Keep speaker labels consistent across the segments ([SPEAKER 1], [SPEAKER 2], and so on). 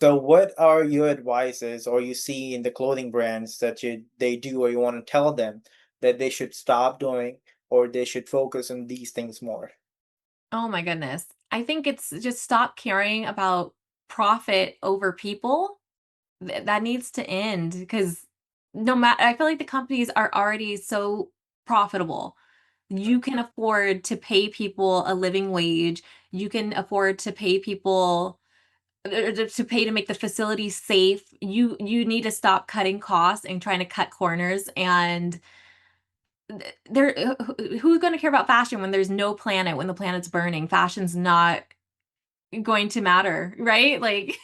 [SPEAKER 1] So what are your advices or you see in the clothing brands that they do or you want to tell them that they should stop doing or they should focus on these things more?
[SPEAKER 2] Oh my goodness. I think it's just stop caring about profit over people. That needs to end because no matter, I feel like the companies are already so profitable. You can afford to pay people a living wage. You can afford to pay people to pay to make the facility safe. You need to stop cutting costs and trying to cut corners and there who's going to care about fashion when there's no planet, when the planet's burning? Fashion's not going to matter, right? Like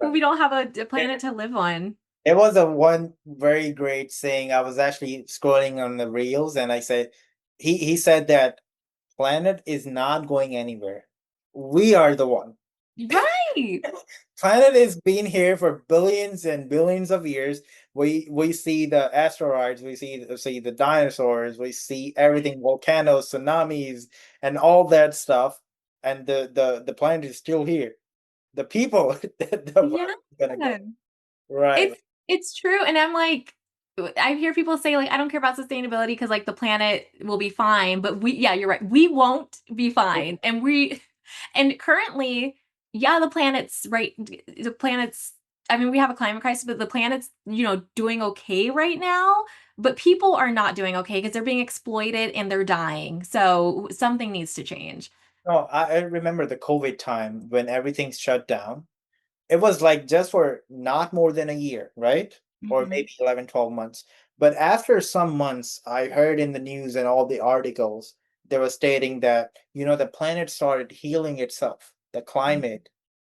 [SPEAKER 2] we don't have a planet to live on.
[SPEAKER 1] It was a one very great saying. I was actually scrolling on the reels and I said he said that planet is not going anywhere. We are the one.
[SPEAKER 2] Right.
[SPEAKER 1] Planet has been here for billions and billions of years. We see the asteroids, we see the dinosaurs, we see everything, volcanoes, tsunamis, and all that stuff. And the planet is still here. The people, the
[SPEAKER 2] Yeah.
[SPEAKER 1] planet is gonna go. Right.
[SPEAKER 2] It's true, and I'm like I hear people say, like, "I don't care about sustainability because like, the planet will be fine," but we yeah, you're right, we won't be fine, and we and currently, yeah, the planet's I mean, we have a climate crisis, but the planet's, doing okay right now, but people are not doing okay because 'cause they're being exploited and they're dying, so something needs to change.
[SPEAKER 1] No, I remember the COVID time when everything's shut down. It was like just for not more than a year, right? Or
[SPEAKER 2] Mhm.
[SPEAKER 1] maybe 11, 12 months. But after some months, I heard in the news and all the articles, they were stating that, the planet started healing itself, the climate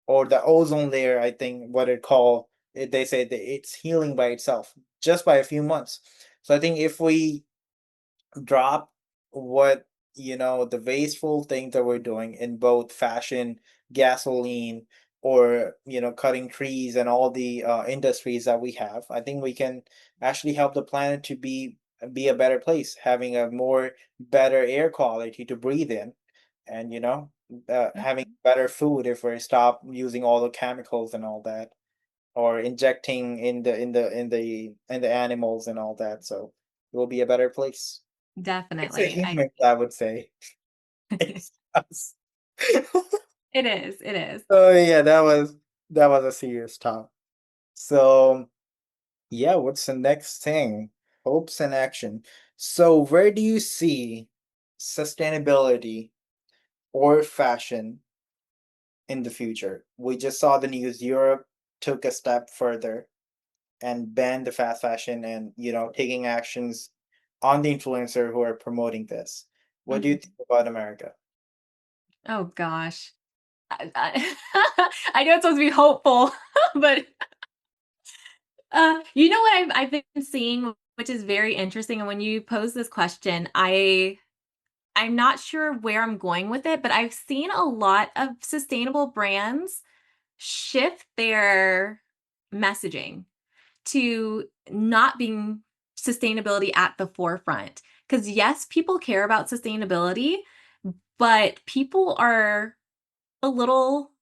[SPEAKER 1] or the ozone layer, I think what it called, they say that it's healing by itself just by a few months. So I think if we drop what the wasteful things that we're doing in both fashion, gasoline, or cutting trees and all the industries that we have. I think we can actually help the planet to be a better place, having a more better air quality to breathe in, and having
[SPEAKER 2] Mhm.
[SPEAKER 1] better food if we stop using all the chemicals and all that, or injecting in the animals and all that. So it will be a better place. It's a
[SPEAKER 2] Definitely, I
[SPEAKER 1] human, I would say. It's us.
[SPEAKER 2] it is.
[SPEAKER 1] Oh yeah, that was a serious talk. So yeah, what's the next thing? Hopes and action. So where do you see sustainability or fashion in the future? We just saw the news. Europe took a step further and banned the fast fashion and taking actions on the influencer who are promoting this. What do you
[SPEAKER 2] Mhm.
[SPEAKER 1] think about America?
[SPEAKER 2] Oh gosh. I know it's supposed to be hopeful, but, you know what I've been seeing, which is very interesting, and when you pose this question, I'm not sure where I'm going with it, but I've seen a lot of sustainable brands shift their messaging to not being sustainability at the forefront. Because yes, people care about sustainability, but people are a little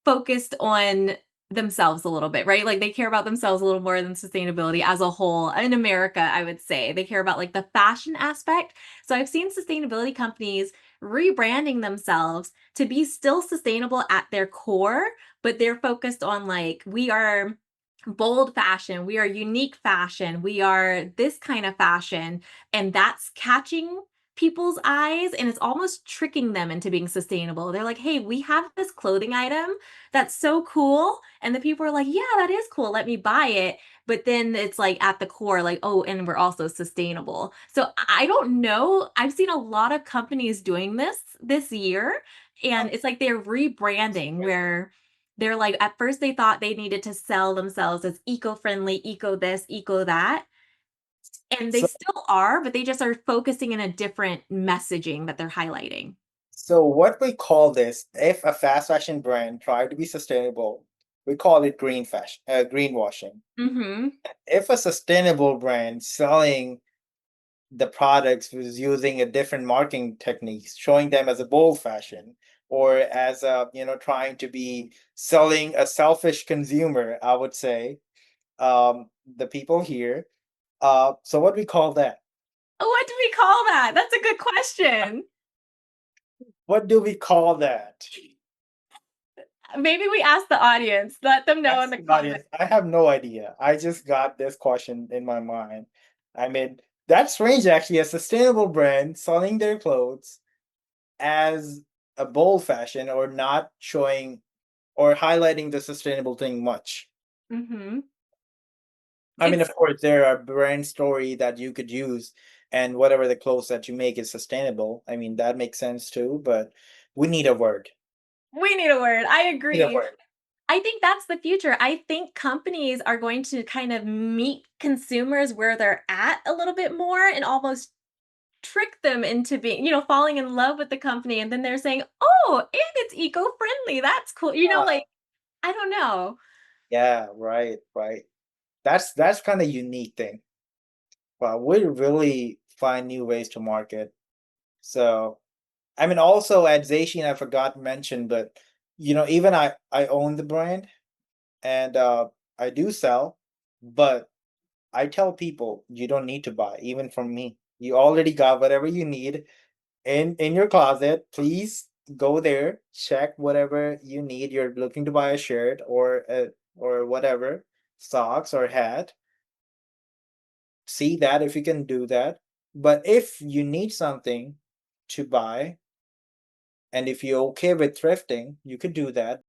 [SPEAKER 2] focused on themselves a little bit, right? Like they care about themselves a little more than sustainability as a whole. In America, I would say they care about like the fashion aspect. So I've seen sustainability companies rebranding themselves to be still sustainable at their core, but they're focused on like we are bold fashion, we are unique fashion, we are this kind of fashion, and that's catching people's eyes and it's almost tricking them into being sustainable. They're like, "Hey, we have this clothing item that's so cool." And the people are like, "Yeah, that is cool. Let me buy it." But then it's like at the core, like, "Oh, and we're also sustainable." So I don't know. I've seen a lot of companies doing this year, and it's like they're rebranding where they're like, at first they thought they needed to sell themselves as eco-friendly, eco this, eco that. And they
[SPEAKER 1] So
[SPEAKER 2] still are, but they just are focusing in a different messaging that they're highlighting.
[SPEAKER 1] So what we call this, if a fast fashion brand tried to be sustainable, we call it greenwashing.
[SPEAKER 2] Mhm.
[SPEAKER 1] If a sustainable brand selling the products was using a different marketing techniques, showing them as a bold fashion or as a, trying to be selling a selfish consumer, I would say, the people here. So what we call that?
[SPEAKER 2] What do we call that? That's a good question.
[SPEAKER 1] What do we call that?
[SPEAKER 2] Maybe we ask the audience. Let them know in
[SPEAKER 1] Ask
[SPEAKER 2] the
[SPEAKER 1] the
[SPEAKER 2] comments.
[SPEAKER 1] audience. I have no idea. I just got this question in my mind. I mean, that's strange actually. A sustainable brand selling their clothes as a bold fashion or not showing or highlighting the sustainable thing much.
[SPEAKER 2] Mhm.
[SPEAKER 1] I mean,
[SPEAKER 2] It's
[SPEAKER 1] of course, there are brand story that you could use, and whatever the clothes that you make is sustainable. I mean, that makes sense too, but we need a word.
[SPEAKER 2] we need a word. I
[SPEAKER 1] We need a
[SPEAKER 2] agree.
[SPEAKER 1] word.
[SPEAKER 2] I think that's the future. I think companies are going to kind of meet consumers where they're at a little bit more and almost trick them into being, falling in love with the company. And then they're saying, oh, and it's eco friendly. That's cool.
[SPEAKER 1] Yeah,
[SPEAKER 2] I don't know.
[SPEAKER 1] yeah, right, right. That's kind of unique thing. Well, we really find new ways to market. So, I mean, also at Zacian, I forgot to mention, but even I own the brand and I do sell, but I tell people you don't need to buy, even from me. You already got whatever you need in your closet. Please go there, check whatever you need. You're looking to buy a shirt or whatever, socks or hat. See that if you can do that. But if you need something to buy, and if you're okay with thrifting, you could do that.